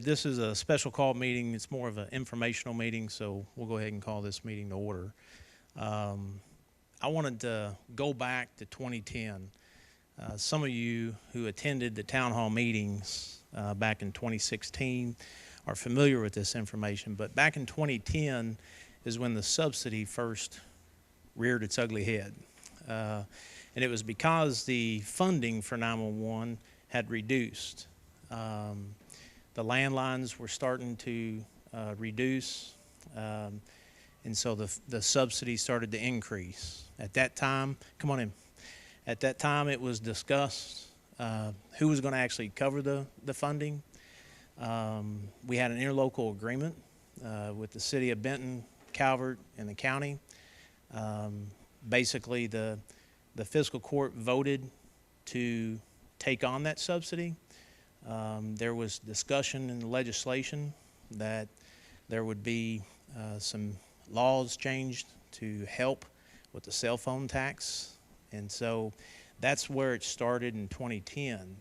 This is a special call meeting. It's more of an informational meeting, so we'll go ahead and call this meeting to order. I wanted to go back to 2010. Some of you who attended the town hall meetings back in 2016 are familiar with this information, but back in 2010 is when the subsidy first reared its ugly head. And it was because the funding for 911 had reduced. The landlines were starting to reduce, and so the subsidy started to increase. At that time, come on in. At that time, it was discussed who was going to actually cover the funding. We had an interlocal agreement with the city of Benton, Calvert, and the county. Basically, the fiscal court voted to take on that subsidy. There was discussion in the legislation that there would be some laws changed to help with the cell phone tax, and so that's where it started in 2010.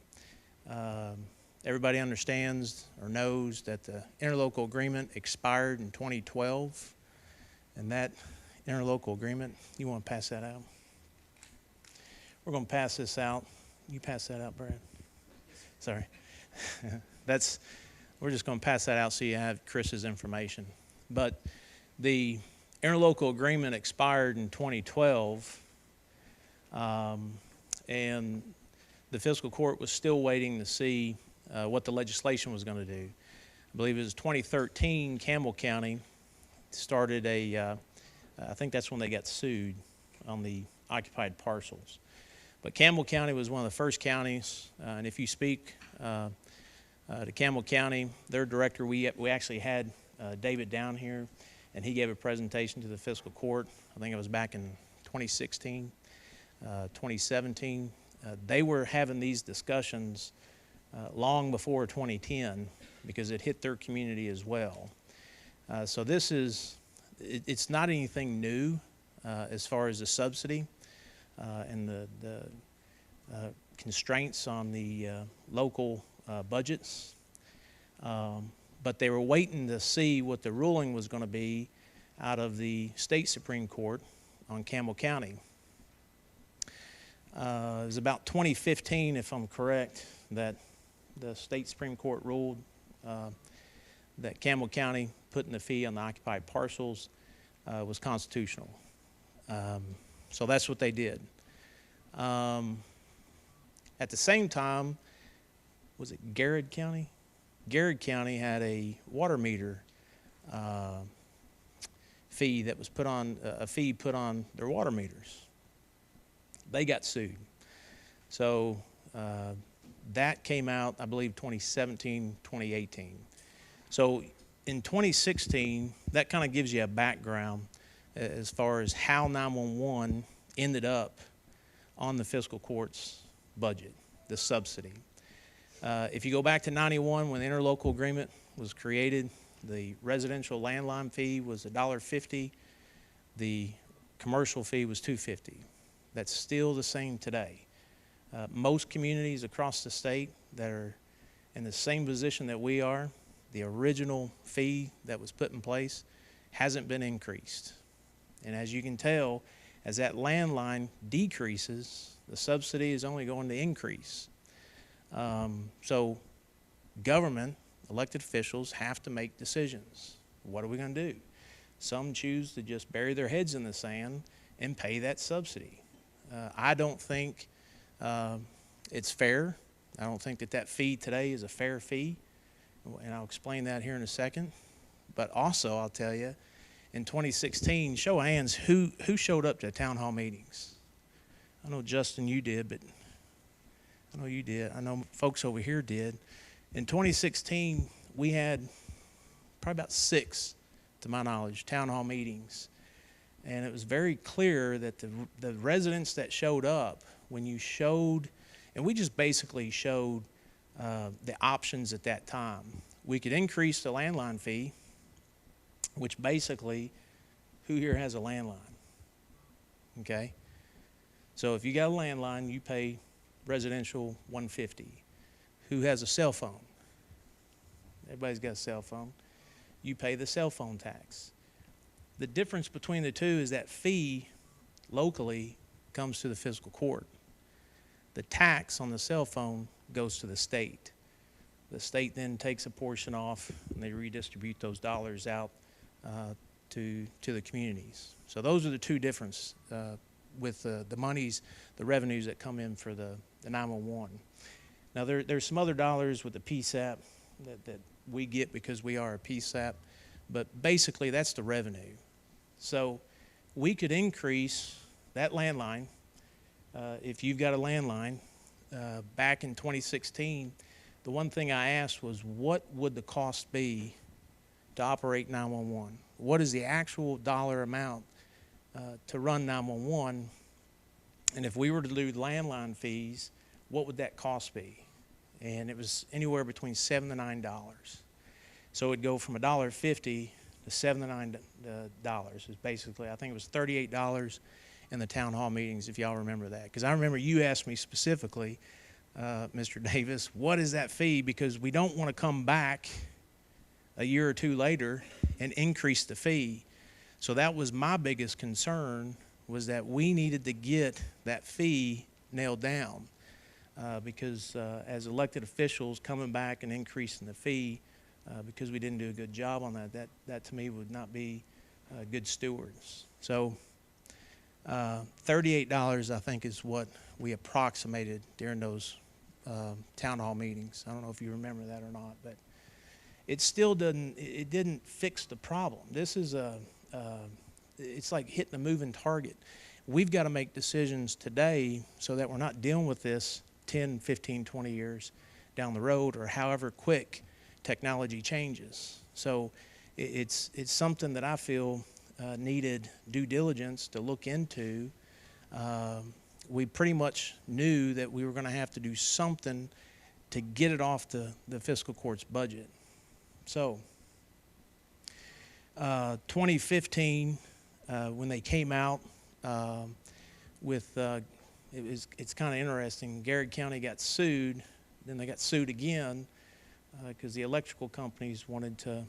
Everybody understands or knows that the interlocal agreement expired in 2012, and that interlocal agreement, you want to pass that out? We're going to pass this out. You pass that out, Brad? Sorry. We're just going to pass that out so you have Chris's information. But the interlocal agreement expired in 2012, and the fiscal court was still waiting to see what the legislation was going to do. I believe it was 2013, Campbell County started I think that's when they got sued on the occupied parcels. But Campbell County was one of the first counties, and if you speak to Campbell County, their director, we actually had David down here, and he gave a presentation to the fiscal court. I think it was back in 2016, 2017. They were having these discussions long before 2010 because it hit their community as well. So it's not anything new as far as the subsidy and the constraints on the local budgets, but they were waiting to see what the ruling was going to be out of the state Supreme Court on Campbell County. It was about 2015, if I'm correct, that the state Supreme Court ruled that Campbell County putting the fee on the occupied parcels was constitutional. So that's what they did. At the same time, was it Garrett County? Garrett County had a water meter fee that was put on, a fee put on their water meters. They got sued. So that came out, I believe, 2017, 2018. So in 2016, that kind of gives you a background as far as how 911 ended up on the fiscal court's budget, the subsidy. If you go back to 91, when the interlocal agreement was created, the residential landline fee was $1.50. The commercial fee was $2.50. That's still the same today. Most communities across the state that are in the same position that we are, the original fee that was put in place hasn't been increased. And as you can tell, as that landline decreases, the subsidy is only going to increase. So government, elected officials have to make decisions. What are we going to do? Some choose to just bury their heads in the sand and pay that subsidy. I don't think it's fair. I don't think that fee today is a fair fee, and I'll explain that here in a second. But also, I'll tell you, in 2016, show of hands, who showed up to town hall meetings? I know, Justin, you did, but I know you did. I know folks over here did. In 2016, we had probably about 6, to my knowledge, town hall meetings. And it was very clear that the residents that showed up, when you showed, and we just basically showed the options at that time. We could increase the landline fee, which basically, who here has a landline? Okay? So if you got a landline, you pay residential $150. Who has a cell phone? Everybody's got a cell phone. You pay the cell phone tax. The difference between the two is that fee locally comes to the fiscal court. The tax on the cell phone goes to the state. The state then takes a portion off, and they redistribute those dollars out to the communities. So those are the two differences with the monies, the revenues that come in for the 911. Now there's some other dollars with the PSAP that we get because we are a PSAP, but basically that's the revenue. So we could increase that landline. If you've got a landline, back in 2016, the one thing I asked was, what would the cost be to operate 911? What is the actual dollar amount to run 911? And if we were to do landline fees, what would that cost be? And it was anywhere between $7 to $9. So it'd go from $1.50 to $7 to $9 is basically, I think it was $38 in the town hall meetings, if y'all remember that. Because I remember you asked me specifically, Mr. Davis, what is that fee? Because we don't want to come back a year or two later and increase the fee. So that was my biggest concern, was that we needed to get that fee nailed down. Because as elected officials coming back and increasing the fee because we didn't do a good job on that to me would not be good stewards. So $38 I think is what we approximated during those town hall meetings. I don't know if you remember that or not, but it still didn't fix the problem. This is it's like hitting a moving target. We've got to make decisions today so that we're not dealing with this 10, 15, 20 years down the road, or however quick technology changes. So it's something that I feel needed due diligence to look into. We pretty much knew that we were going to have to do something to get it off the fiscal court's budget. So 2015, when they came out with it's kind of interesting. Garrett County got sued, then they got sued again because the electrical companies wanted to,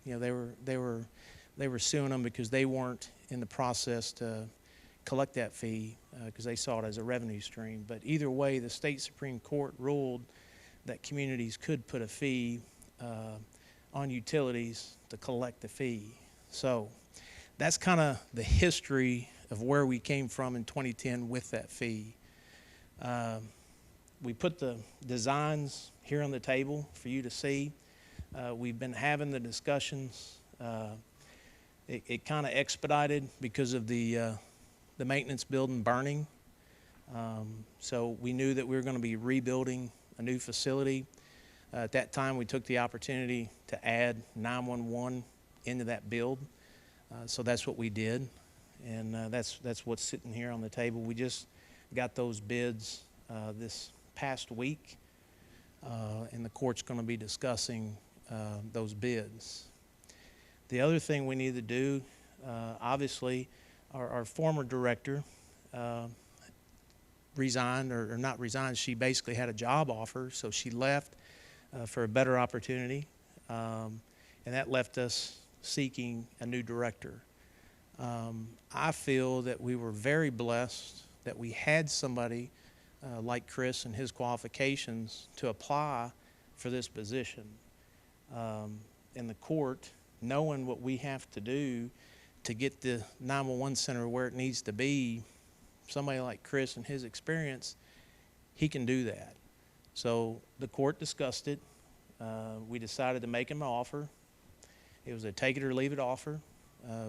they were suing them because they weren't in the process to collect that fee because they saw it as a revenue stream. But either way, the state Supreme Court ruled that communities could put a fee on utilities to collect the fee. So that's kind of the history of where we came from in 2010 with that fee. We put the designs here on the table for you to see. We've been having the discussions. It kind of expedited because of the maintenance building burning. So we knew that we were going to be rebuilding a new facility. At that time, we took the opportunity to add 911 into that build. So that's what we did. And that's what's sitting here on the table. We just got those bids this past week, and the court's going to be discussing those bids. The other thing we need to do, obviously, our former director resigned, or not resigned, she basically had a job offer, so she left for a better opportunity, and that left us seeking a new director. I feel that we were very blessed that we had somebody like Chris and his qualifications to apply for this position. In the court, knowing what we have to do to get the 911 center where it needs to be, somebody like Chris and his experience, he can do that. So the court discussed it. We decided to make him an offer. It was a take it or leave it offer.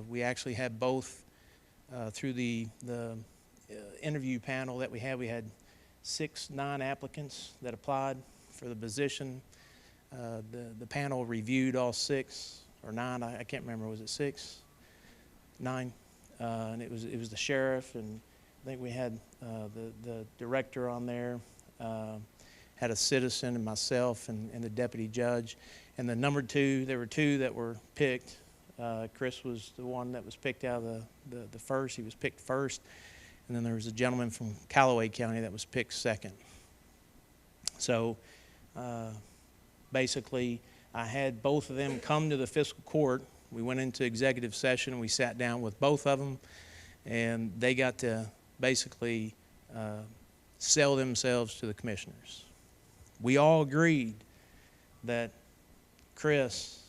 We actually had both through the interview panel that we had. We had 9 applicants that applied for the position. The panel reviewed all 6 or 9. I can't remember. Was it 6? 9? And it was the sheriff, and I think we had the director on there. Had a citizen and myself and the deputy judge. And the number 2, there were 2 that were picked. Chris was the one that was picked out of the first. He was picked first. And then there was a gentleman from Callaway County that was picked second. So basically, I had both of them come to the fiscal court. We went into executive session and we sat down with both of them, and they got to basically sell themselves to the commissioners. We all agreed that Chris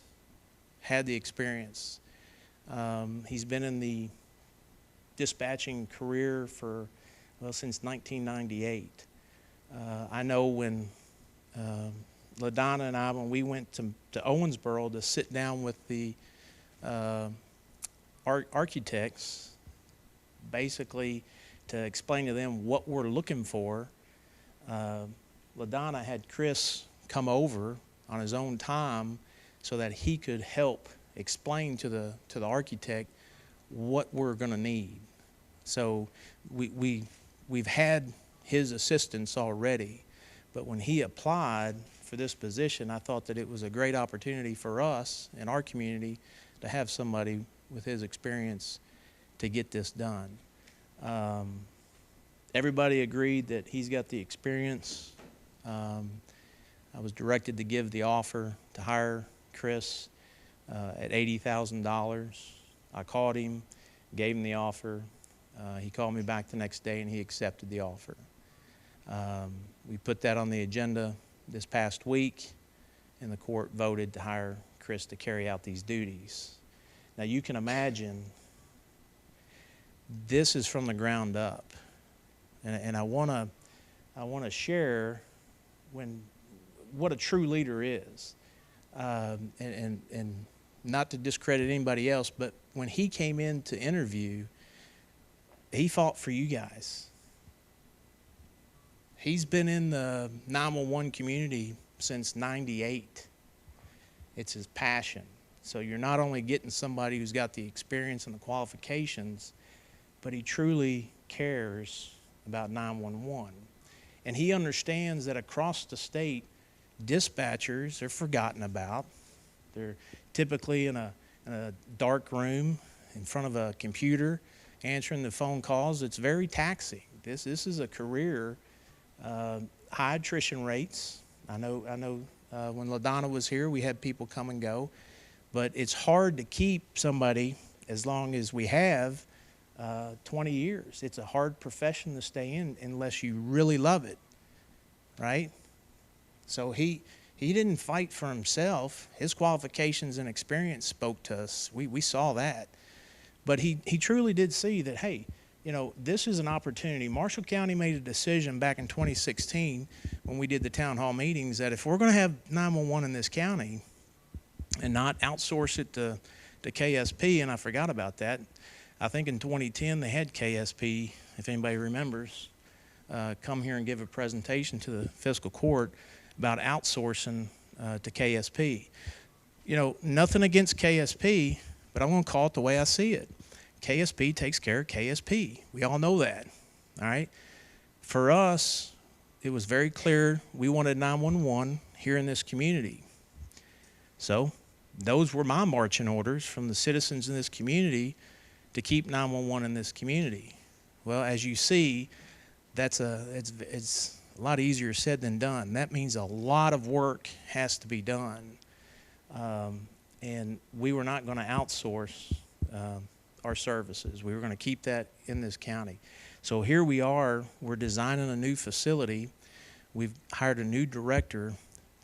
had the experience. He's been in the dispatching career for, well, since 1998. I know when LaDonna and I, when we went to Owensboro to sit down with the architects, basically to explain to them what we're looking for, LaDonna had Chris come over on his own time so that he could help explain to the architect what we're going to need. So we've had his assistance already, but when he applied for this position, I thought that it was a great opportunity for us in our community to have somebody with his experience to get this done. Everybody agreed that he's got the experience. I was directed to give the offer to hire Chris at $80,000. I called him, gave him the offer. He called me back the next day and he accepted the offer. We put that on the agenda this past week, and the court voted to hire Chris to carry out these duties. Now you can imagine this is from the ground up, and I want to share what a true leader is, and not to discredit anybody else, but when he came in to interview, he fought for you guys. He's been in the 911 community since '98. It's his passion. So you're not only getting somebody who's got the experience and the qualifications, but he truly cares about 911. And he understands that across the state, dispatchers are forgotten about. They're typically in a dark room in front of a computer answering the phone calls. It's very taxing. This is a career. High attrition rates. I know when LaDonna was here, we had people come and go, but it's hard to keep somebody as long as we have 20 years. It's a hard profession to stay in unless you really love it, right? So he didn't fight for himself. His qualifications and experience spoke to us. We saw that. But he truly did see that, hey, you know, this is an opportunity. Marshall County made a decision back in 2016 when we did the town hall meetings that if we're going to have 911 in this county and not outsource it to KSP, and I forgot about that. I think in 2010 they had KSP, if anybody remembers, come here and give a presentation to the fiscal court about outsourcing to KSP. You know, nothing against KSP, but I'm going to call it the way I see it. KSP takes care of KSP. We all know that, all right? For us, it was very clear we wanted 911 here in this community. So those were my marching orders from the citizens in this community to keep 911 in this community. Well, as you see, it's a lot easier said than done. That means a lot of work has to be done. And we were not going to outsource our services. We were going to keep that in this county. So here we are, we're designing a new facility. We've hired a new director,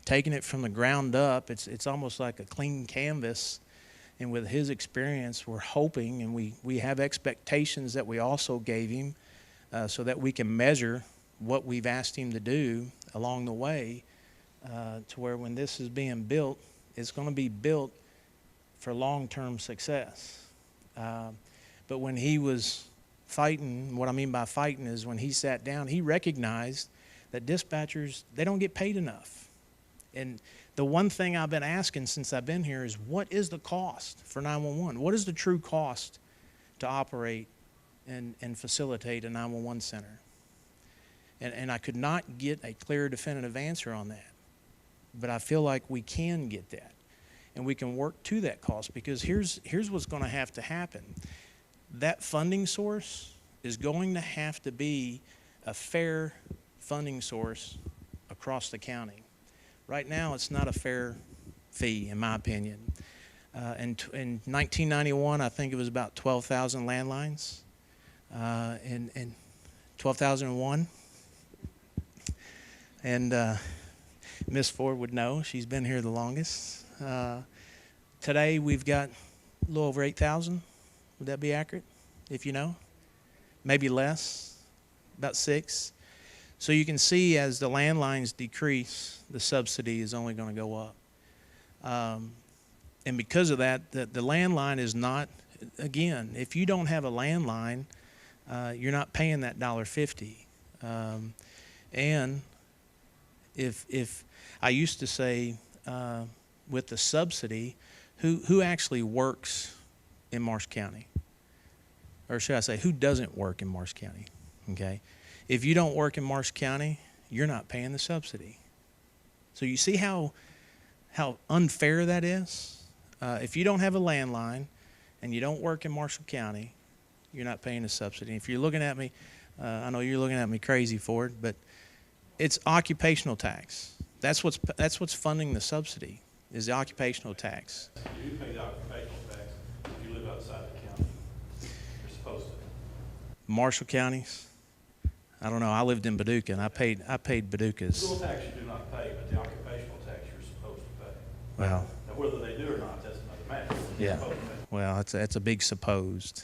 taking it from the ground up. It's almost like a clean canvas. And with his experience, we're hoping, and we have expectations that we also gave him so that we can measure what we've asked him to do along the way to where when this is being built, it's going to be built for long-term success. But when he was fighting, what I mean by fighting is when he sat down, he recognized that dispatchers, they don't get paid enough. And the one thing I've been asking since I've been here is, what is the cost for 911? What is the true cost to operate and facilitate a 911 center? And I could not get a clear, definitive answer on that. But I feel like we can get that. And we can work to that cost, because here's what's going to have to happen. That funding source is going to have to be a fair funding source across the county. Right now, it's not a fair fee, in my opinion. In 1991, I think it was about 12,000 landlines. In 12,001. And Miss Ford would know. She's been here the longest. Today, we've got a little over 8,000. Would that be accurate, if you know? Maybe less, about 6. So you can see as the landlines decrease, the subsidy is only going to go up. And because of that, the landline is not, again, if you don't have a landline, you're not paying that $1.50. And if I used to say with the subsidy, who actually works in Marsh County? Or should I say, who doesn't work in Marsh County? Okay. If you don't work in Marsh County, you're not paying the subsidy. So you see how unfair that is? If you don't have a landline and you don't work in Marshall County, you're not paying the subsidy. If you're looking at me, I know you're looking at me crazy for it, but it's occupational tax. That's what's funding the subsidy, is the occupational tax. You pay the occupational tax if you live outside the county. You're supposed to. Marshall counties? I don't know. I lived in Paducah, and I paid Paducah's. School tax you do not pay, but the occupational tax you're supposed to pay. Well, now, whether they do or not, that's another matter. Yeah. Well, it's a big supposed.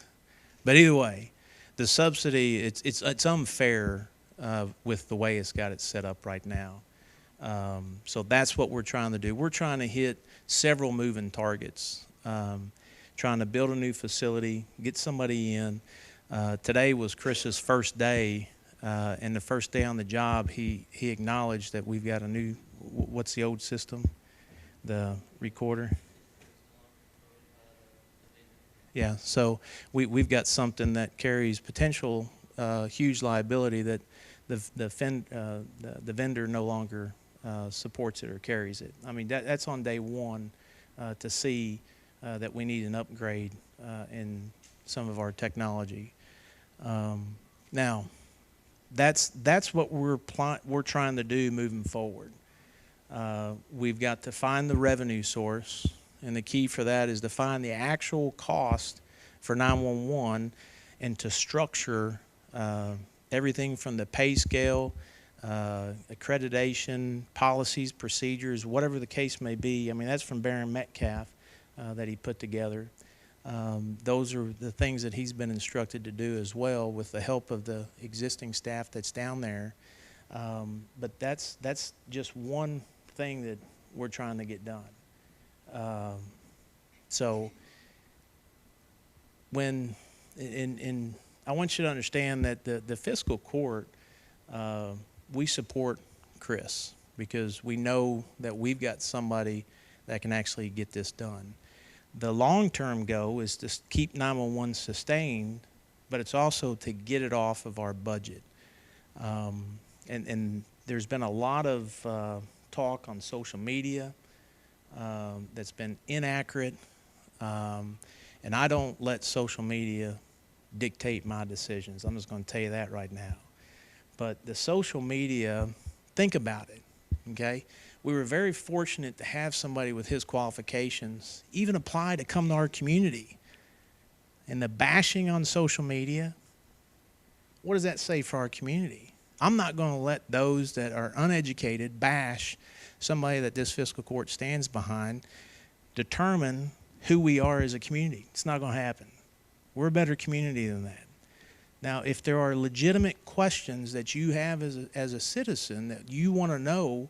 But either way, the subsidy, it's unfair with the way it's got it set up right now. So that's what we're trying to do. We're trying to hit several moving targets, trying to build a new facility, get somebody in. Today was Chris's first day, and the first day on the job, he acknowledged that we've got a new, what's the old system? The recorder? Yeah, so we've got something that carries potential huge liability that the vendor no longer supports it or carries it. I mean, that's on day one to see that we need an upgrade in some of our technology. Now, that's what we're trying to do moving forward. We've got to find the revenue source, and the key for that is to find the actual cost for 911 and to structure everything from the pay scale, accreditation, policies, procedures, whatever the case may be. I mean, that's from Baron Metcalf that he put together. Those are the things that he's been instructed to do as well with the help of the existing staff that's down there. But that's just one thing that we're trying to get done. So when I want you to understand that the fiscal court, we support Chris because we know that we've got somebody that can actually get this done. The long-term goal is to keep 911 sustained, but it's also to get it off of our budget. And there's been a lot of talk on social media that's been inaccurate, and I don't let social media dictate my decisions. I'm just going to tell you that right now. But the social media, think about it, okay? We were very fortunate to have somebody with his qualifications even apply to come to our community. And the bashing on social media, what does that say for our community? I'm not going to let those that are uneducated bash somebody that this fiscal court stands behind determine who we are as a community. It's not going to happen. We're a better community than that. Now, if there are legitimate questions that you have as a citizen that you want to know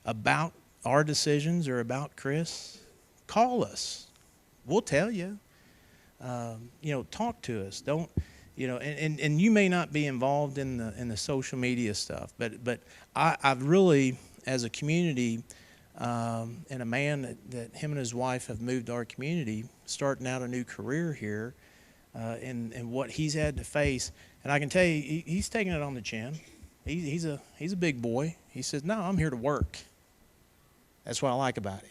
about our decisions or about Chris, call us. We'll tell you. Talk to us. Don't, and you may not be involved in the social media stuff, but I've really, as a community, and a man that him and his wife have moved to our community, starting out a new career here, and what he's had to face, and I can tell you, he's taking it on the chin. He's a big boy. He says, "No, I'm here to work." That's what I like about him.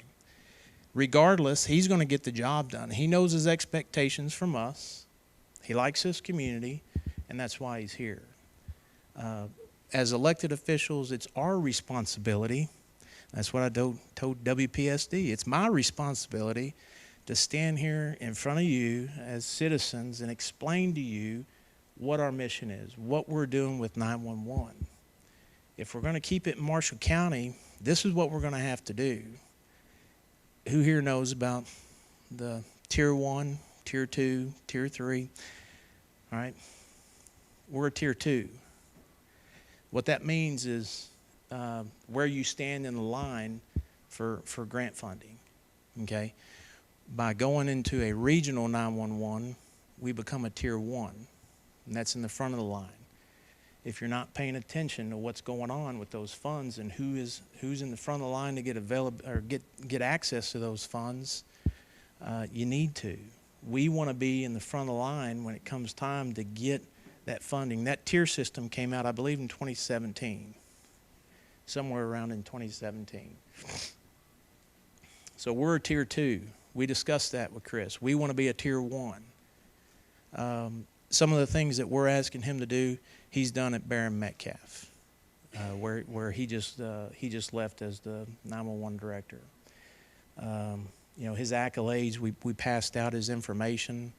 Regardless, he's going to get the job done. He knows his expectations from us. He likes his community, and that's why he's here. As elected officials, it's our responsibility That's what I told WPSD. It's my responsibility to stand here in front of you as citizens and explain to you what our mission is, what we're doing with 911. If we're going to keep it in Marshall County, this is what we're going to have to do. Who here knows about the Tier 1, Tier 2, Tier 3? All right. We're a Tier 2. What that means is where you stand in the line for grant funding, okay? By going into a regional 911, we become a Tier 1, and that's in the front of the line. If you're not paying attention to what's going on with those funds and who's in the front of the line to get get access to those funds, you need to. We want to be in the front of the line when it comes time to get that funding. That tier system came out, I believe, in 2017, somewhere around in 2017. So we're a Tier 2. We discussed that with Chris. We want to be a Tier 1. Some of the things that we're asking him to do, he's done at Barron Metcalf, where he just left as the 911 director. You know, his accolades, we passed out his information,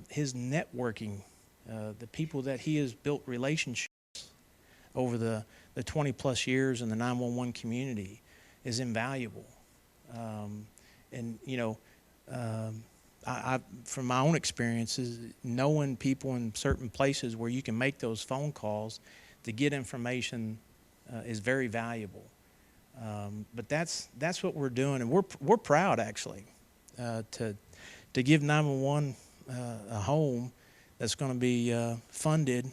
his networking, the people that he has built relationships over the 20 plus years in the 911 community is invaluable. And you know, I from my own experiences, knowing people in certain places where you can make those phone calls to get information is very valuable. But that's what we're doing, and we're proud actually to give 911 a home that's going to be funded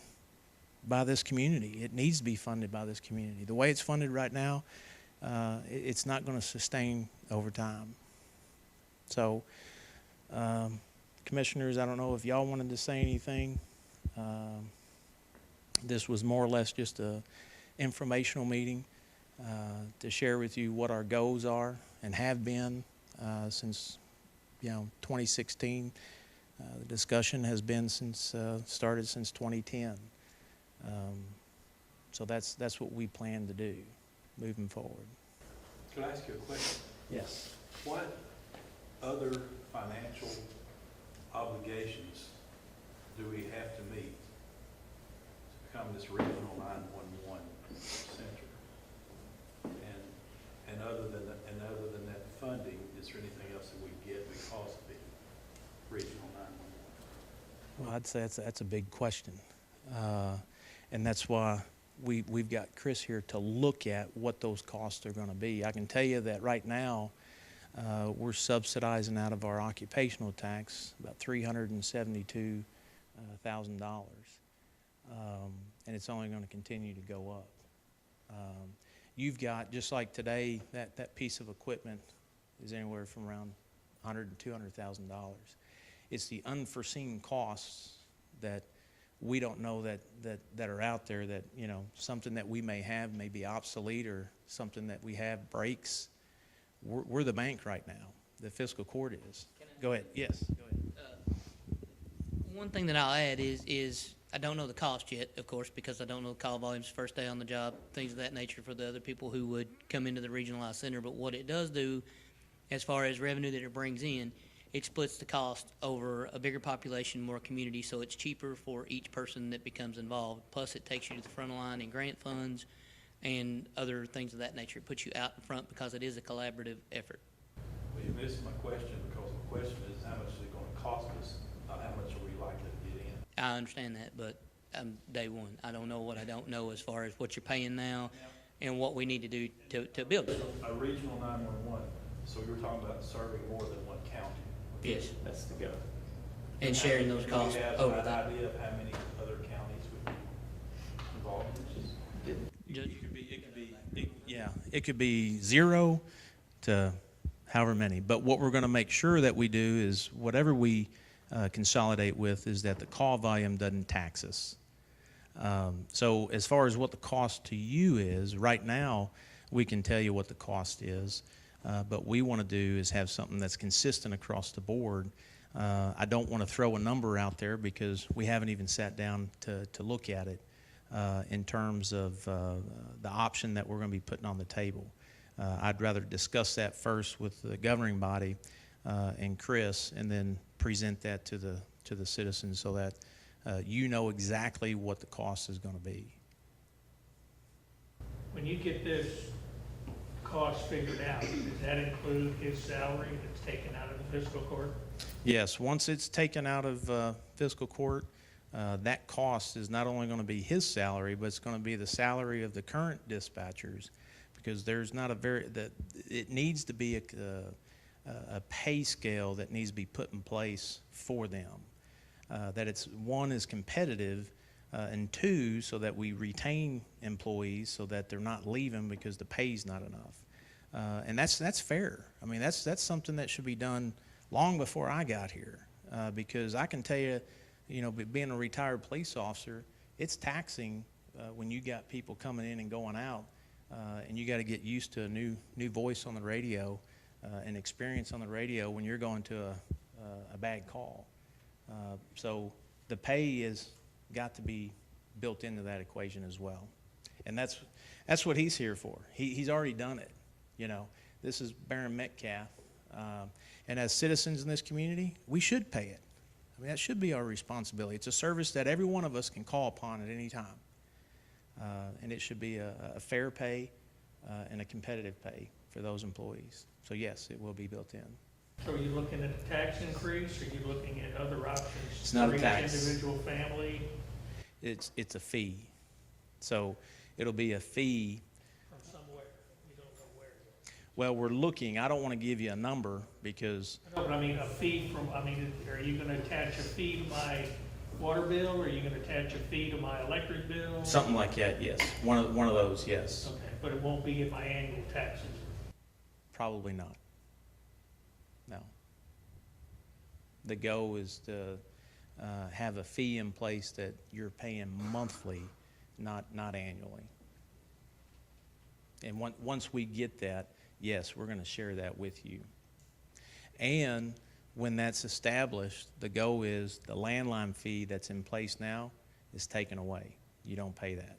by this community. It needs to be funded by this community. The way it's funded right now, it's not going to sustain over time. So, commissioners, I don't know if y'all wanted to say anything. This was more or less just a informational meeting to share with you what our goals are and have been since 2016. The discussion has been started since 2010. So that's what we plan to do moving forward. Could I ask you a question? Yes. What other financial obligations do we have to meet to become this regional 911 center? And other than that funding, is there anything else that we get because of being regional 911? Well, I'd say that's a big question, and that's why we've got Chris here to look at what those costs are going to be. I can tell you that right now we're subsidizing out of our occupational tax about $372,000, and it's only going to continue to go up. You've got, just like today, that piece of equipment is anywhere from around $100,000 to $200,000. It's the unforeseen costs that we don't know that are out there, that, you know, something that we may have may be obsolete, or something that we have breaks. We're the bank right now. The fiscal court is. Go ahead. Yes. Go ahead. One thing that I'll add is I don't know the cost yet, of course, because I don't know the call volumes first day on the job, things of that nature for the other people who would come into the regionalized center. But what it does do, as far as revenue that it brings in, it splits the cost over a bigger population, more community, so it's cheaper for each person that becomes involved. Plus, it takes you to the front line in grant funds and other things of that nature. It puts you out in front because it is a collaborative effort. Well, you missed my question, because the question is how much is it going to cost us, not how much are we likely to get in. I understand that, but day one, I don't know what I don't know as far as what you're paying now and what we need to do to build it. A regional 911, so we were talking about serving more than one county. Yes. That's the go. And sharing those costs over Do you have that. an idea of how many other counties would be involved in this? It could be 0 to however many. But what we're going to make sure that we do is whatever we consolidate with is that the call volume doesn't tax us. So as far as what the cost to you is, right now we can tell you what the cost is. But we want to do is have something that's consistent across the board. I don't want to throw a number out there because we haven't even sat down to look at it in terms of the option that we're going to be putting on the table. I'd rather discuss that first with the governing body and Chris, and then present that to the citizens so that you know exactly what the cost is going to be. When you get this cost figured out, does that include his salary that's taken out of the fiscal court? Yes, once it's taken out of fiscal court, that cost is not only going to be his salary, but it's going to be the salary of the current dispatchers, because there's not it needs to be a pay scale that needs to be put in place for them. That it's, one, is competitive, and two, so that we retain employees so that they're not leaving because the pay's not enough. And that's fair. I mean, that's something that should be done long before I got here, because I can tell you, being a retired police officer, it's taxing when you got people coming in and going out, and you got to get used to a new voice on the radio and experience on the radio when you're going to a bad call. So the pay is got to be built into that equation as well, and that's what he's here for. He's already done it. This is Baron Metcalf, and as citizens in this community, we should pay it. I mean, that should be our responsibility. It's a service that every one of us can call upon at any time, and it should be a fair pay and a competitive pay for those employees. So yes, it will be built in. So are you looking at a tax increase, or are you looking at other options? It's not a for each tax. individual family? It's a fee. So it'll be a fee. From somewhere, you don't know where. Well, we're looking. I don't want to give you a number because No, but I mean, a fee from, are you gonna attach a fee to my water bill, or are you gonna attach a fee to my electric bill? something like that, yes. One of those, yes. Okay, but it won't be in my annual taxes? Probably not. No. The goal is to have a fee in place that you're paying monthly, not annually. And once we get that, yes, we're going to share that with you. And when that's established, the goal is the landline fee that's in place now is taken away. You don't pay that.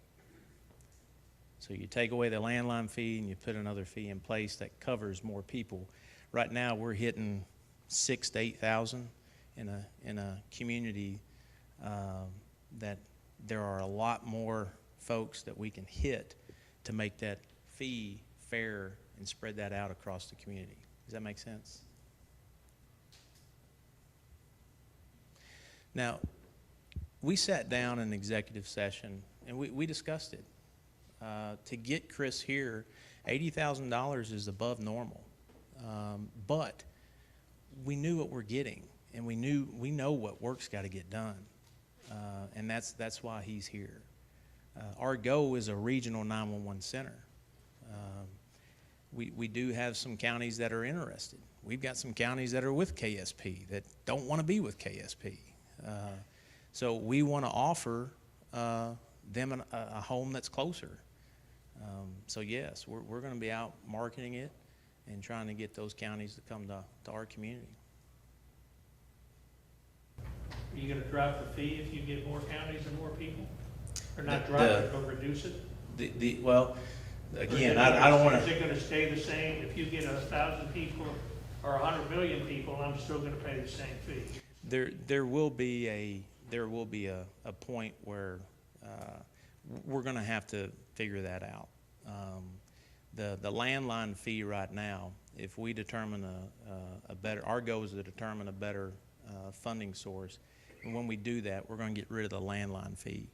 So you take away the landline fee and you put another fee in place that covers more people. Right now, we're hitting 6,000 to 8,000 in a community that there are a lot more folks that we can hit to make that fee fair and spread that out across the community. Does that make sense? Now, we sat down in executive session and we discussed it. To get Chris here, $80,000 is above normal. But we knew what we're getting, and we know what work's got to get done, and that's why he's here. Our goal is a regional 911 center. We do have some counties that are interested. We've got some counties that are with KSP that don't want to be with KSP. So we want to offer them a home that's closer. So yes, we're going to be out marketing it and trying to get those counties to come to our community. Are you gonna drop the fee if you get more counties and more people? Or not drop it, but reduce it? Well, again, I don't want Is to. it gonna stay the same? If you get 1,000 people or 100 million people, I'm still gonna pay the same fee? There will be a point where we're going to have to figure that out. The landline fee right now, if we determine our goal is to determine a better funding source, and when we do that, we're going to get rid of the landline fee.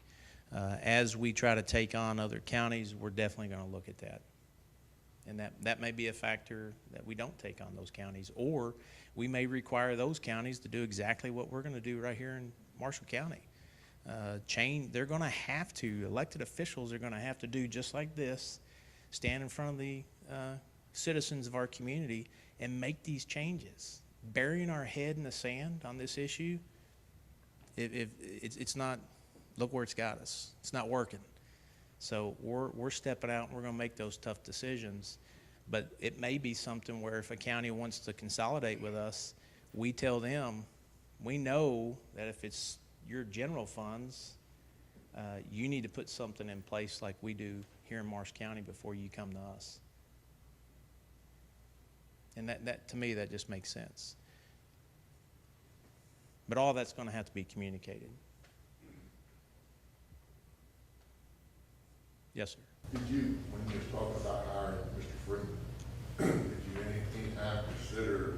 As we try to take on other counties, we're definitely going to look at that. And that may be a factor that we don't take on those counties, or we may require those counties to do exactly what we're going to do right here in Marshall County. They're going to have to, elected officials are going to have to do just like this, stand in front of the citizens of our community and make these changes. Burying our head in the sand on this issue, it's not, look where it's got us. It's not working. So we're stepping out and we're going to make those tough decisions. But it may be something where if a county wants to consolidate with us, we tell them, we know that if it's your general funds, you need to put something in place like we do here in Marsh County before you come to us. And that, to me, that just makes sense. But all that's going to have to be communicated. Yes, sir. Did you, when you were talking about hiring Mr. Freeman, did you any time consider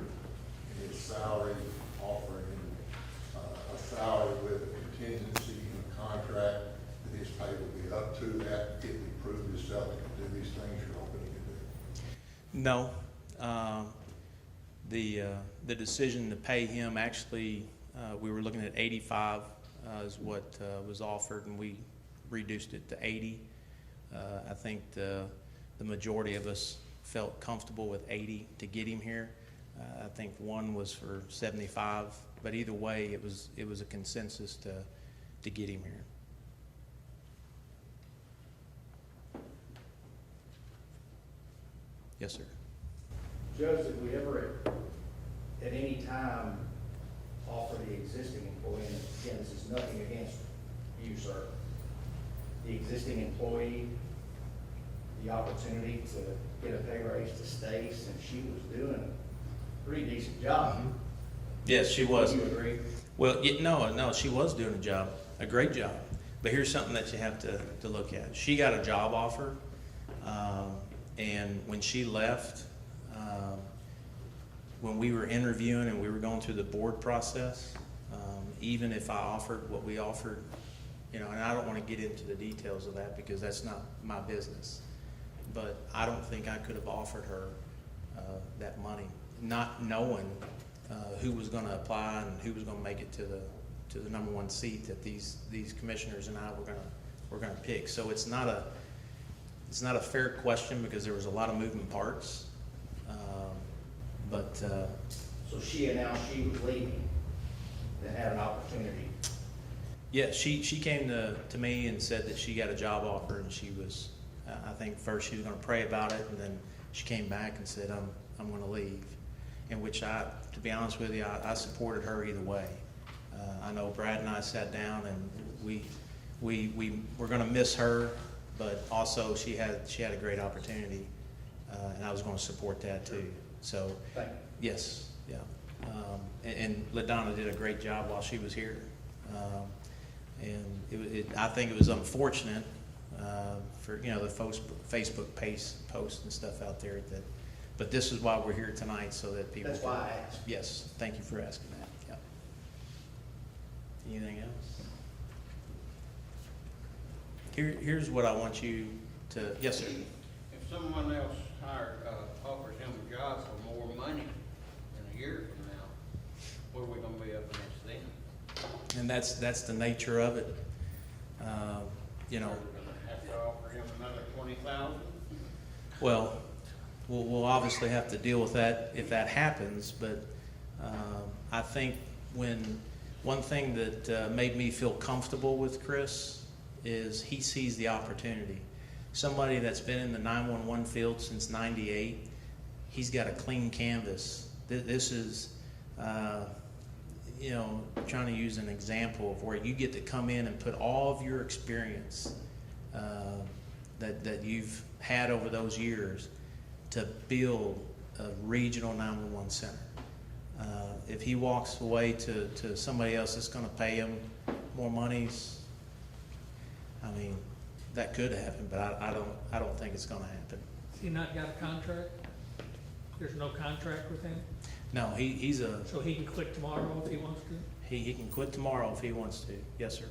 his salary, offering him a salary with a contingency in a contract that his pay would be up to that if he proved himself to do these things you're hoping he can do? No. The decision to pay him, actually, we were looking at 85 is what was offered, and we reduced it to 80. I think the majority of us felt comfortable with 80 to get him here. I think one was for 75, but either way, it was a consensus to get him here. Yes, sir. Judge, did we ever at any time offer the existing employee, and again, this is nothing against you, sir, the existing employee, the opportunity to get a pay raise to stay since she was doing a pretty decent job? Yes, she was. You agree? Well, no, she was doing a job, a great job. But here's something that you have to look at. She got a job offer, and when she left, when we were interviewing and we were going through the board process, even if I offered what we offered, and I don't want to get into the details of that because that's not my business, but I don't think I could have offered her that money, not knowing who was going to apply and who was going to make it to the number one seat that these commissioners and I were going to pick. So it's not a fair question because there was a lot of moving parts. So she announced she was leaving, then had an opportunity. Yeah, she came to me and said that she got a job offer, and she was, I think first she was going to pray about it, and then she came back and said, I'm going to leave. In which to be honest with you, I supported her either way. I know Brad and I sat down, and we're going to miss her, but also she had a great opportunity, and I was going to support that too. So, Thank you. yes, yeah. And LaDonna did a great job while she was here. And I think it was unfortunate for the folks Facebook posts and stuff out there but this is why we're here tonight, so that people. That's why I asked. Yes, thank you for asking that. Yeah. Anything else? Here's what I want you to. Yes, sir. If someone else offers him a job for more money in a year from now, what are we gonna be up against then? And that's the nature of it. Are we gonna have to offer him another 20,000? Well, we'll obviously have to deal with that if that happens, but I think one thing that made me feel comfortable with Chris is he sees the opportunity. Somebody that's been in the 911 field since '98, he's got a clean canvas. This is, trying to use an example of where you get to come in and put all of your experience that you've had over those years to build a regional 911 center. If he walks away to somebody else that's going to pay him more monies, I mean, that could happen, but I don't think it's going to happen. Has he not got a contract? There's no contract with him? No, he's a. So he can quit tomorrow if he wants to? He can quit tomorrow if he wants to. Yes, sir.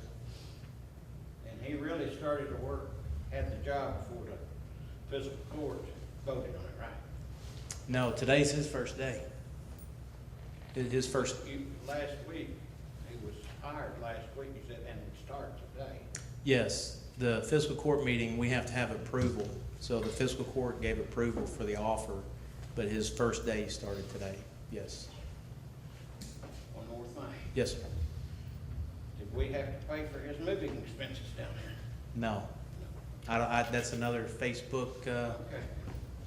And he really started to work, had the job before the fiscal court voted on it, right? No, today's his first day. His first. Last week, he was hired last week, he said, and it starts today. Yes, the fiscal court meeting, we have to have approval. So the fiscal court gave approval for the offer, but his first day started today. Yes. One more thing. Yes, sir. Did we have to pay for his moving expenses down there? No. That's another Facebook. Okay.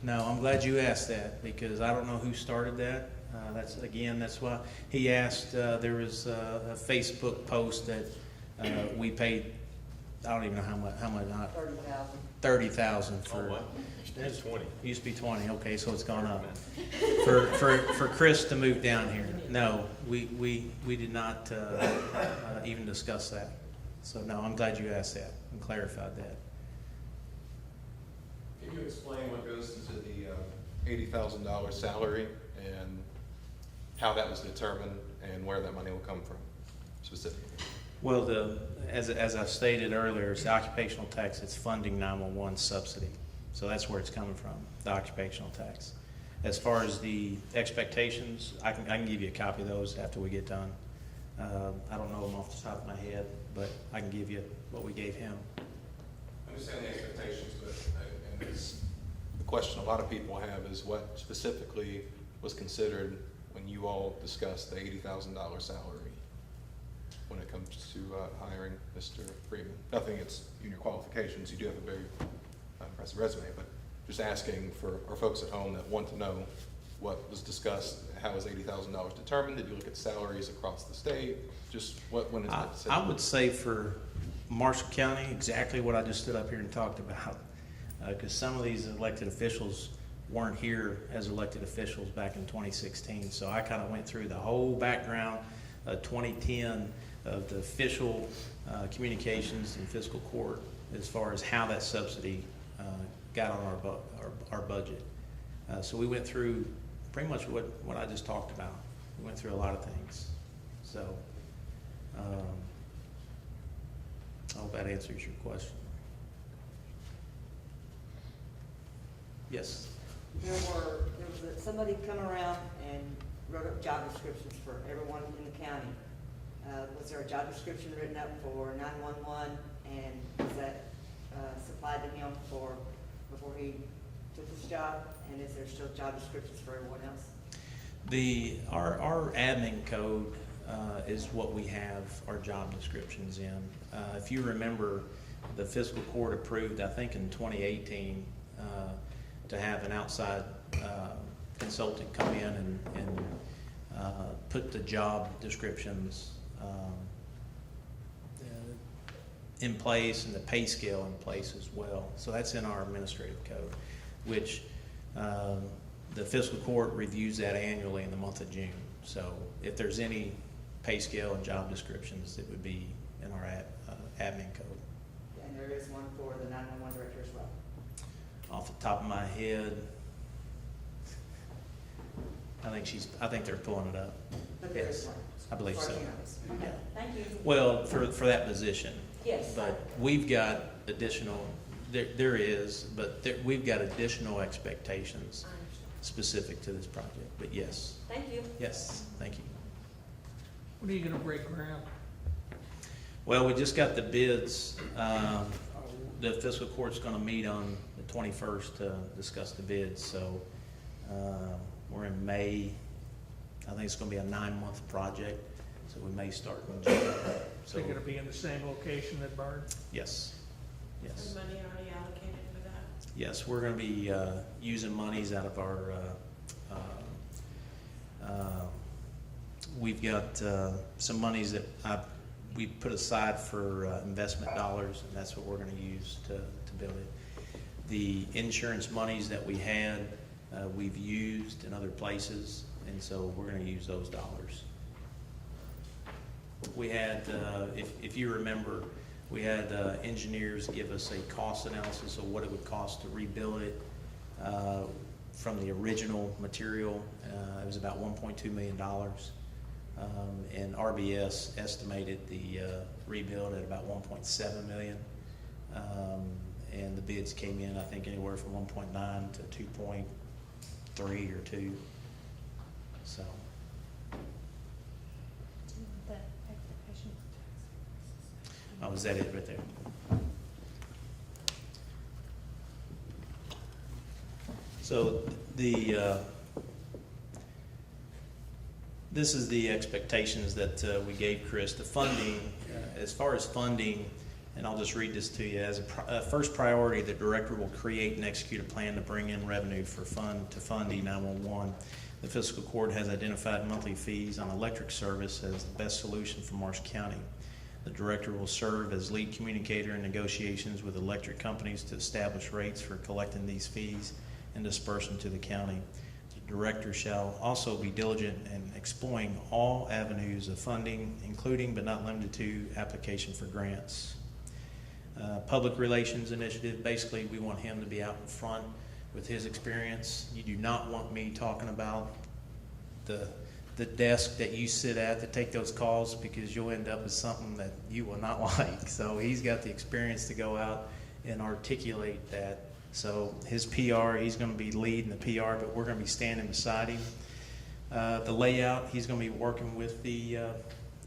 No, I'm glad you asked that because I don't know who started that. That's why he asked. There was a Facebook post that we paid I don't even know how much, 30,000. 30,000 for. Oh, wow. It's 20. Used to be 20, okay, so it's gone up. For Chris to move down here, no, we did not even discuss that. So no, I'm glad you asked that and clarified that. Can you explain what goes into the $80,000 salary and how that was determined and where that money will come from specifically? Well, as I stated earlier, it's the occupational tax, it's funding 911 subsidy. So that's where it's coming from, the occupational tax. As far as the expectations, I can give you a copy of those after we get done. I don't know them off the top of my head, but I can give you what we gave him. I understand the expectations, but and it's the question a lot of people have is what specifically was considered when you all discussed the $80,000 salary when it comes to hiring Mr. Freeman. Nothing against you and your qualifications. You do have a very impressive resume, but just asking for our folks at home that want to know what was discussed. How was $80,000 determined? Did you look at salaries across the state? Just when is that decision? I would say for Marshall County, exactly what I just stood up here and talked about. Because some of these elected officials weren't here as elected officials back in 2016. So I kind of went through the whole background of 2010 of the official communications and fiscal court as far as how that subsidy got on our budget. So we went through pretty much what I just talked about. We went through a lot of things. So I hope that answers your question. Yes. There was somebody come around and wrote up job descriptions for everyone in the county. Was there a job description written up for 911, and was that supplied to him before he took this job? And is there still job descriptions for everyone else? Our admin code is what we have our job descriptions in. If you remember, the fiscal court approved, I think in 2018, to have an outside consultant come in and put the job descriptions in place and the pay scale in place as well. So that's in our administrative code, which the fiscal court reviews that annually in the month of June. So if there's any pay scale and job descriptions, it would be in our admin code. And there is one for the 911 director as well. Off the top of my head, I think they're pulling it up. But there is one. I believe as far so. as you know. Yeah. Okay, thank you. Well, for that position. Yes. But we've got additional, we've got additional expectations I understand. specific to this project. But yes, Thank you. yes, thank you. When are you gonna break ground? Well, we just got the bids. The fiscal court's gonna meet on the 21st to discuss the bids, so we're in May. I think it's gonna be a 9-month project, so we may start in June. So you're gonna be in the same location that burned? Yes, yes. Is money already allocated for that? Yes, we're gonna be using monies out of our, we've got some monies that we put aside for investment dollars, and that's what we're gonna use to build it. The insurance monies that we had, we've used in other places, and so we're gonna use those dollars. We had, if you remember, we had engineers give us a cost analysis of what it would cost to rebuild it from the original material. It was about $1.2 million. And RBS estimated the rebuild at about $1.7 million. And the bids came in, I think, anywhere from 1.9 to 2.3 or 2. So. Oh, is that it right there? So this is the expectations that we gave Chris. The funding, as far as funding, and I'll just read this to you. As a first priority, the director will create and execute a plan to bring in revenue to fund E911. The fiscal court has identified monthly fees on electric service as the best solution for Marshall County. The director will serve as lead communicator in negotiations with electric companies to establish rates for collecting these fees and dispersing to the county. The director shall also be diligent in exploring all avenues of funding, including but not limited to application for grants. Public relations initiative, basically we want him to be out in front with his experience. You do not want me talking about the desk that you sit at to take those calls, because you'll end up with something that you will not like. So he's got the experience to go out and articulate that. So his PR, he's going to be leading the PR, but we're going to be standing beside him. The layout, he's going to be working with the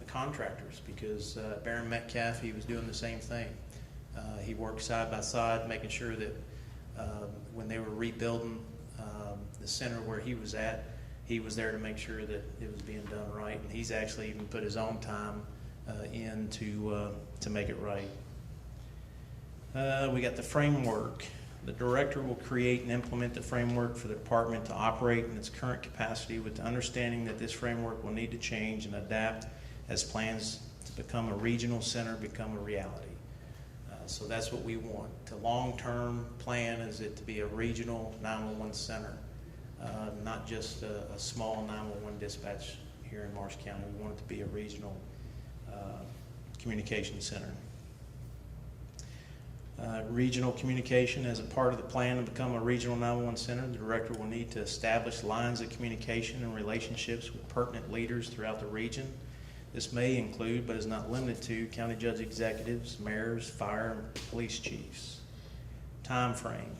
contractors, because Baron Metcalf, he was doing the same thing. He worked side by side, making sure that when they were rebuilding the center where he was at, he was there to make sure that it was being done right. And he's actually even put his own time in to make it right. We got the framework. The director will create and implement the framework for the department to operate in its current capacity, with the understanding that this framework will need to change and adapt as plans to become a regional center become a reality. So that's what we want. The long-term plan is it to be a regional 911 center, not just a small 911 dispatch here in Marsh County. We want it to be a regional communication center. Regional communication, as a part of the plan to become a regional 911 center, the director will need to establish lines of communication and relationships with pertinent leaders throughout the region. This may include, but is not limited to, county judge executives, mayors, fire, and police chiefs. Time frame.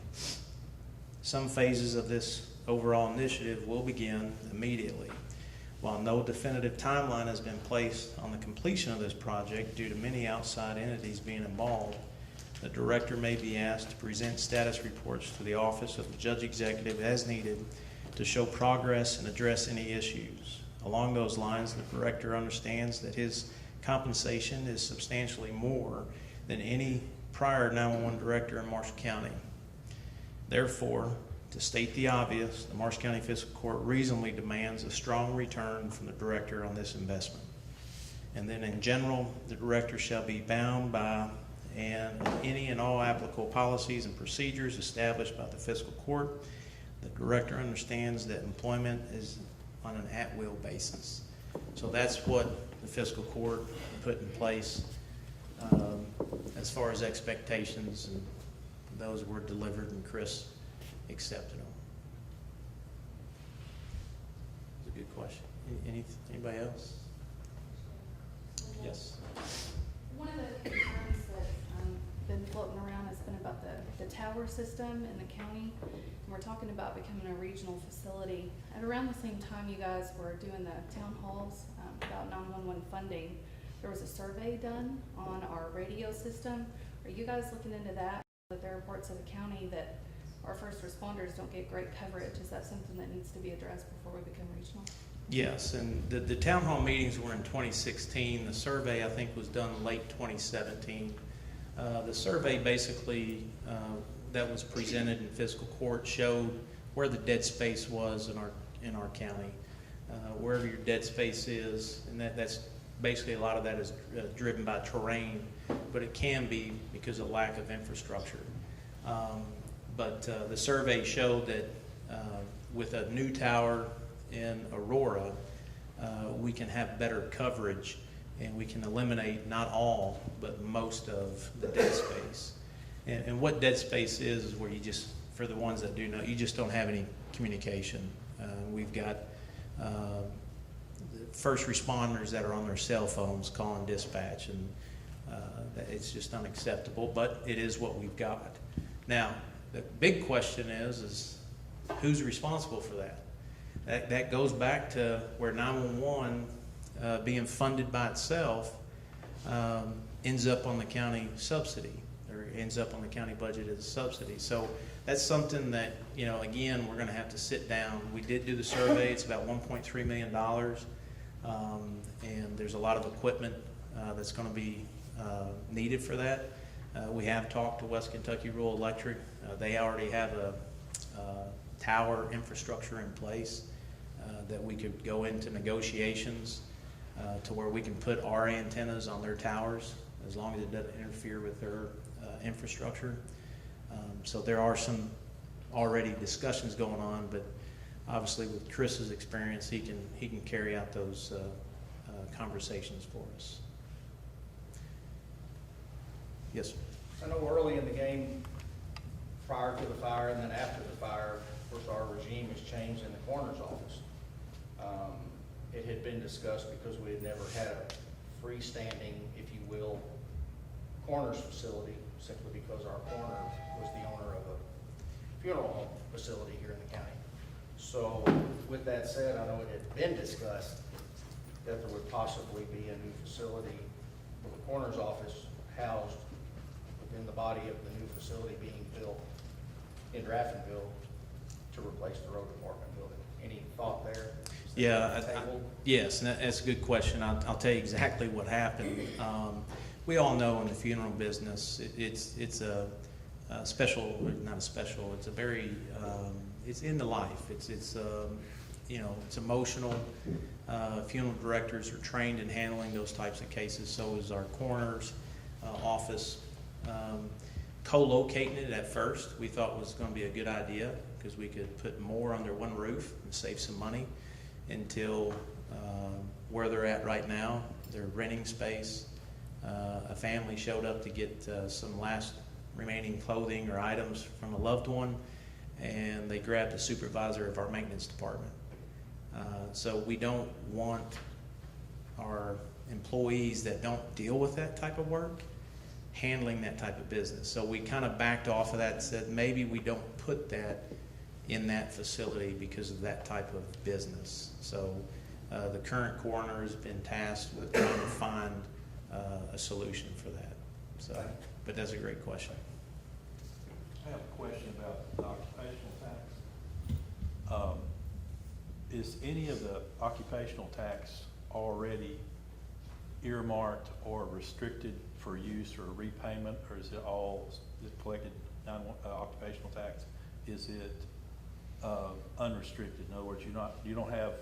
Some phases of this overall initiative will begin immediately. While no definitive timeline has been placed on the completion of this project due to many outside entities being involved, the director may be asked to present status reports to the office of the judge executive as needed to show progress and address any issues. Along those lines, the director understands that his compensation is substantially more than any prior 911 director in Marshall County. Therefore, to state the obvious, the Marshall County Fiscal Court reasonably demands a strong return from the director on this investment. And then in general, the director shall be bound by any and all applicable policies and procedures established by the fiscal court. The director understands that employment is on an at-will basis. So that's what the fiscal court put in place as far as expectations, and those were delivered, and Chris accepted them. It's a good question. Anybody else? Yes. One of the concerns that been floating around has been about the tower system in the county. And we're talking about becoming a regional facility. At around the same time you guys were doing the town halls about 911 funding, there was a survey done on our radio system. Are you guys looking into that? That there are parts of the county that our first responders don't get great coverage. Is that something that needs to be addressed before we become regional? Yes, and the town hall meetings were in 2016. The survey, I think, was done late 2017. The survey basically that was presented in fiscal court showed where the dead space was in our county. Wherever your dead space is, and that's basically, a lot of that is driven by terrain, but it can be because of lack of infrastructure. But the survey showed that with a new tower in Aurora, we can have better coverage, and we can eliminate not all, but most of the dead space. And what dead space is where you just, for the ones that do know, you just don't have any communication. We've got first responders that are on their cell phones calling dispatch, and it's just unacceptable, but it is what we've got. Now, the big question is who's responsible for that? That goes back to where 911 being funded by itself ends up on the county subsidy, or ends up on the county budget as a subsidy. So that's something that, you know, again, we're going to have to sit down. We did do the survey. It's about $1.3 million, and there's a lot of equipment that's going to be needed for that. We have talked to West Kentucky Rural Electric. They already have a tower infrastructure in place that we could go into negotiations to where we can put our antennas on their towers as long as it doesn't interfere with their infrastructure. So there are some already discussions going on, but obviously with Chris's experience, he can carry out those conversations for us. Yes, sir. I know early in the game, prior to the fire and then after the fire, of course, our regime has changed in the coroner's office. It had been discussed because we had never had a freestanding, if you will, coroner's facility, simply because our coroner was the owner of a funeral home facility here in the county. So with that said, I know it had been discussed that there would possibly be a new facility with the coroner's office housed within the body of the new facility being built in Draftonville to replace the road department building. Any thought there? Is that Yeah, on the table? yes, and that's a good question. I'll tell you exactly what happened. We all know in the funeral business, it's a special, not a special, it's a very, it's in the life. It's you know, it's emotional. Funeral directors are trained in handling those types of cases, so is our coroner's office. Co-locating it at first, we thought was going to be a good idea because we could put more under one roof and save some money until where they're at right now. They're renting space. A family showed up to get some last remaining clothing or items from a loved one, and they grabbed the supervisor of our maintenance department. So we don't want our employees that don't deal with that type of work handling that type of business. So we kind of backed off of that and said maybe we don't put that in that facility because of that type of business. So the current coroner has been tasked with trying to find a solution for that. So, but that's a great question. I have a question about the occupational tax. Is any of the occupational tax already earmarked or restricted for use or repayment, or is it all collected occupational tax? Is it unrestricted? In other words, you don't have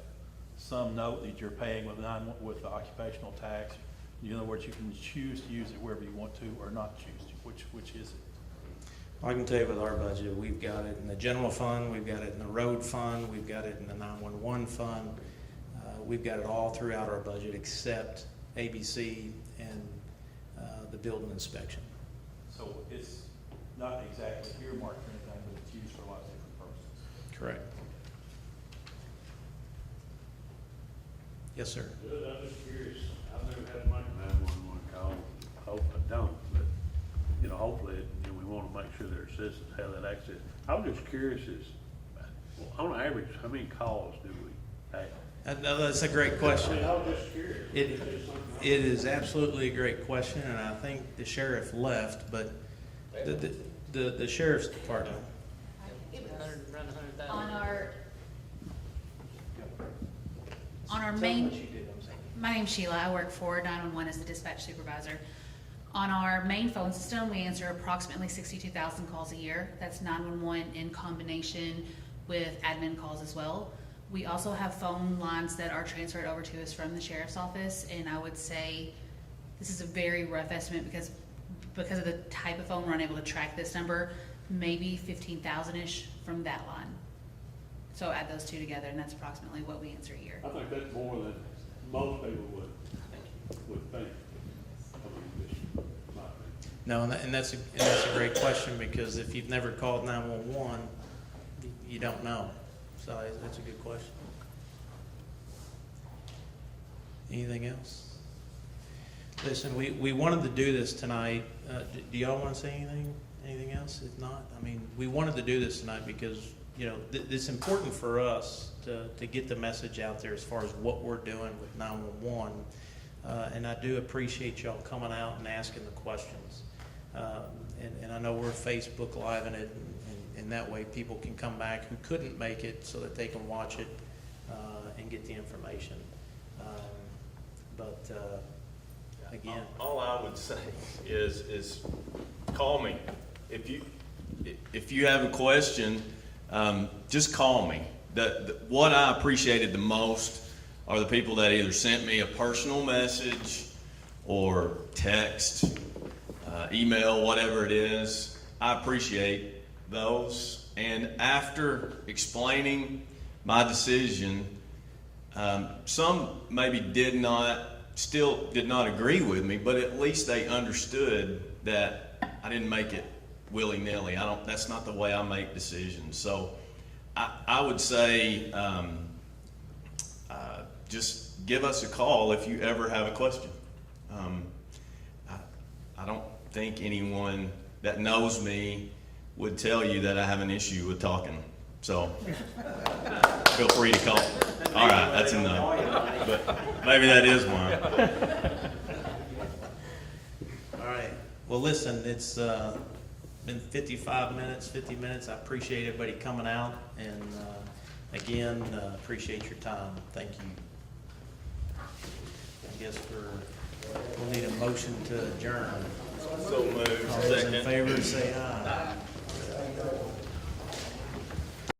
some note that you're paying with the occupational tax. In other words, you can choose to use it wherever you want to, or not choose to. Which is it? I can tell you with our budget, we've got it in the general fund, we've got it in the road fund, we've got it in the 911 fund. We've got it all throughout our budget except ABC and the building inspection. So it's not exactly earmarked for anything, but it's used for a lot of different purposes. Correct. Yes, sir. Good, I'm just curious, I've never had my 911 call, I hope I don't, but, you know, hopefully, we wanna make sure their citizens have that access. I was just curious on average, how many calls do we have? That's a great question. I was just curious. It is absolutely a great question, and I think the sheriff left, but the sheriff's department. Around 100,000. On our main, my name's Sheila, I work for 911 as the dispatch supervisor. On our main phone system, we answer approximately 62,000 calls a year. That's 911 in combination with admin calls as well. We also have phone lines that are transferred over to us from the sheriff's office, and I would say this is a very rough estimate because of the type of phone, we're unable to track this number, maybe 15,000-ish from that line. So add those two together, and that's approximately what we answer a year. I think that's more than most people would think. I mean, just my opinion. No, and that's a great question, because if you've never called 911, you don't know. So that's a good question. Anything else? Listen, we wanted to do this tonight. Do y'all want to say anything else? If not, I mean, we wanted to do this tonight because, you know, it's important for us to get the message out there as far as what we're doing with 911. And I do appreciate y'all coming out and asking the questions. And I know we're Facebook Live in it, and that way people can come back who couldn't make it so that they can watch it and get the information. Again, all I would say is call me. If you have a question, just call me. What I appreciated the most are the people that either sent me a personal message or text, email, whatever it is. I appreciate those. And after explaining my decision, some maybe still did not agree with me, but at least they understood that I didn't make it willy-nilly. That's not the way I make decisions. So I would say, just give us a call if you ever have a question. I don't think anyone that knows me would tell you that I have an issue with talking. So feel free to call. All right, that's enough. But maybe that is one. All right. Well, listen, it's been 50 minutes. I appreciate everybody coming out, and again, appreciate your time. Thank you. I guess we'll need a motion to adjourn. So moved. All those in Second. favor, say aye.